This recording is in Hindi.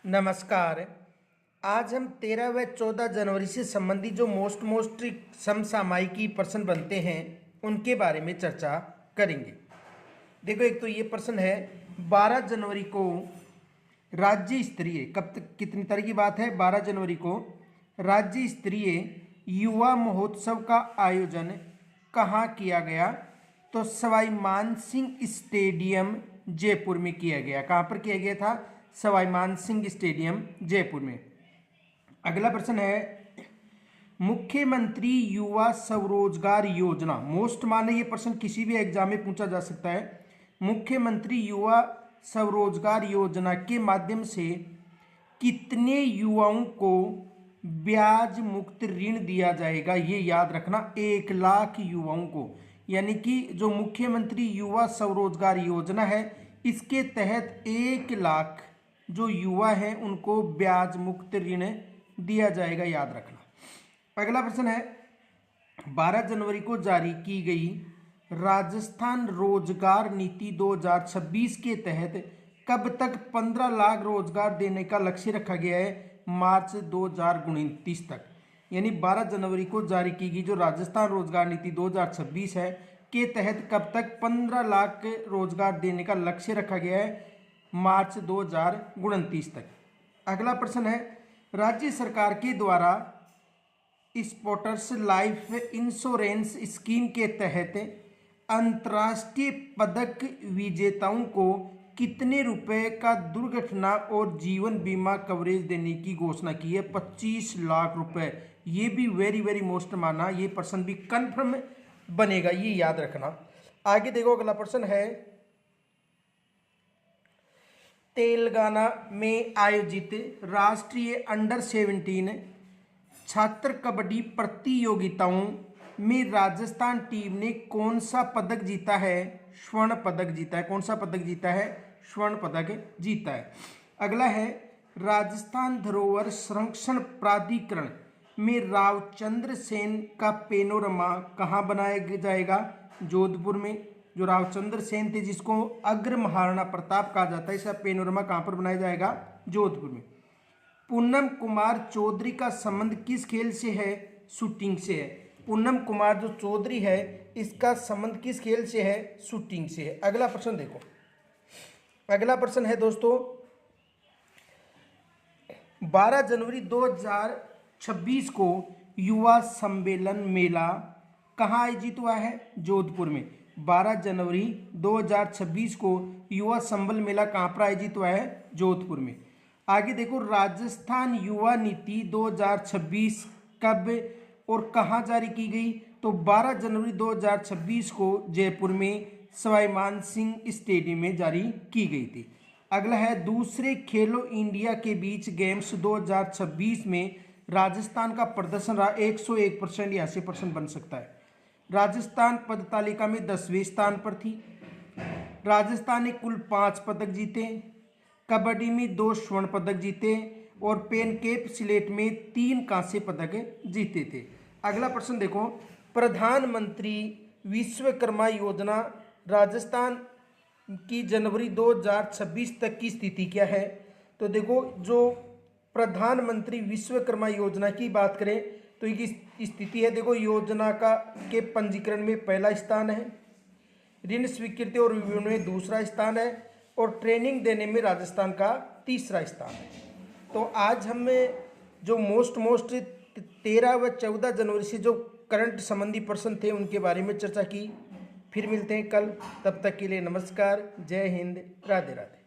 नमस्कार। आज हम 13 व 14 जनवरी से संबंधित जो मोस्ट समसामयिकी प्रश्न बनते हैं उनके बारे में चर्चा करेंगे। देखो, एक तो ये प्रश्न है 12 जनवरी को राज्य स्तरीय, कब तक कितनी तारीख की बात है, 12 जनवरी को राज्य स्तरीय युवा महोत्सव का आयोजन कहाँ किया गया? तो सवाई मानसिंह स्टेडियम जयपुर में किया गया। कहाँ पर किया गया था? सवाई मानसिंह स्टेडियम जयपुर में। अगला प्रश्न है मुख्यमंत्री युवा स्वरोजगार योजना, मोस्ट माने ये प्रश्न किसी भी एग्जाम में पूछा जा सकता है। मुख्यमंत्री युवा स्वरोजगार योजना के माध्यम से कितने युवाओं को ब्याज मुक्त ऋण दिया जाएगा? ये याद रखना, 1 लाख युवाओं को। यानी कि जो मुख्यमंत्री युवा स्वरोजगार योजना है इसके तहत 1 लाख जो युवा हैं उनको ब्याज मुक्त ऋण दिया जाएगा, याद रखना। अगला प्रश्न है 12 जनवरी को जारी की गई राजस्थान रोजगार नीति 2026 के तहत कब तक 15 लाख रोजगार देने का लक्ष्य रखा गया है? मार्च 2029 तक। यानी 12 जनवरी को जारी की गई जो राजस्थान रोजगार नीति 2026 है के तहत कब तक 15 लाख रोजगार देने का लक्ष्य रखा गया है? मार्च 2029 तक। अगला प्रश्न है राज्य सरकार के द्वारा स्पोर्ट्स लाइफ इंश्योरेंस स्कीम के तहत अंतर्राष्ट्रीय पदक विजेताओं को कितने रुपए का दुर्घटना और जीवन बीमा कवरेज देने की घोषणा की है? 25 लाख रुपए। ये भी वेरी मोस्ट माना, ये प्रश्न भी कन्फर्म बनेगा, ये याद रखना। आगे देखो, अगला प्रश्न है तेलंगाना में आयोजित राष्ट्रीय अंडर 17 छात्र कबड्डी प्रतियोगिताओं में राजस्थान टीम ने कौन सा पदक जीता है? स्वर्ण पदक जीता है। कौन सा पदक जीता है? स्वर्ण पदक जीता है। अगला है राजस्थान धरोहर संरक्षण प्राधिकरण में रावचंद्र सेन का पेनोरमा कहाँ बनाया जाएगा? जोधपुर में। जो रावचंद्र सेन थे जिसको अग्र महाराणा प्रताप कहा जाता है, इसका पेनोरमा कहाँ पर बनाया जाएगा? जोधपुर में। पूनम कुमार चौधरी का संबंध किस खेल से है? शूटिंग से है। पूनम कुमार जो चौधरी है इसका संबंध किस खेल से है? शूटिंग से है। अगला प्रश्न देखो, अगला प्रश्न है दोस्तों 12 जनवरी 2026 को युवा सम्मेलन मेला कहाँ आयोजित हुआ है? जोधपुर में। 12 जनवरी 2026 को युवा सम्मेलन मेला कहाँ पर आयोजित हुआ है? जोधपुर में। आगे देखो, राजस्थान युवा नीति 2026 कब और कहाँ जारी की गई? तो 12 जनवरी 2026 को जयपुर में सवाई मानसिंह स्टेडियम में जारी की गई थी। अगला है दूसरे खेलो इंडिया के बीच गेम्स 2026 में राजस्थान का प्रदर्शन रहा 101%, यहाँ से प्रश्न बन सकता है। राजस्थान पद तालिका में 10वें स्थान पर थी। राजस्थान ने कुल 5 पदक जीते, कबड्डी में 2 स्वर्ण पदक जीते और पेनकेप स्लेट में 3 कांस्य पदक जीते थे। अगला प्रश्न देखो, प्रधानमंत्री विश्वकर्मा योजना राजस्थान की जनवरी 2026 तक की स्थिति क्या है? तो देखो, जो प्रधानमंत्री विश्वकर्मा योजना की बात करें तो ये स्थिति है, देखो योजना का के पंजीकरण में पहला स्थान है, ऋण स्वीकृति और विवरण में दूसरा स्थान है और ट्रेनिंग देने में राजस्थान का तीसरा स्थान है। तो आज हमें जो मोस्ट 13 व 14 जनवरी से जो करंट संबंधी प्रश्न थे उनके बारे में चर्चा की। फिर मिलते हैं कल, तब तक के लिए नमस्कार, जय हिंद, राधे राधे।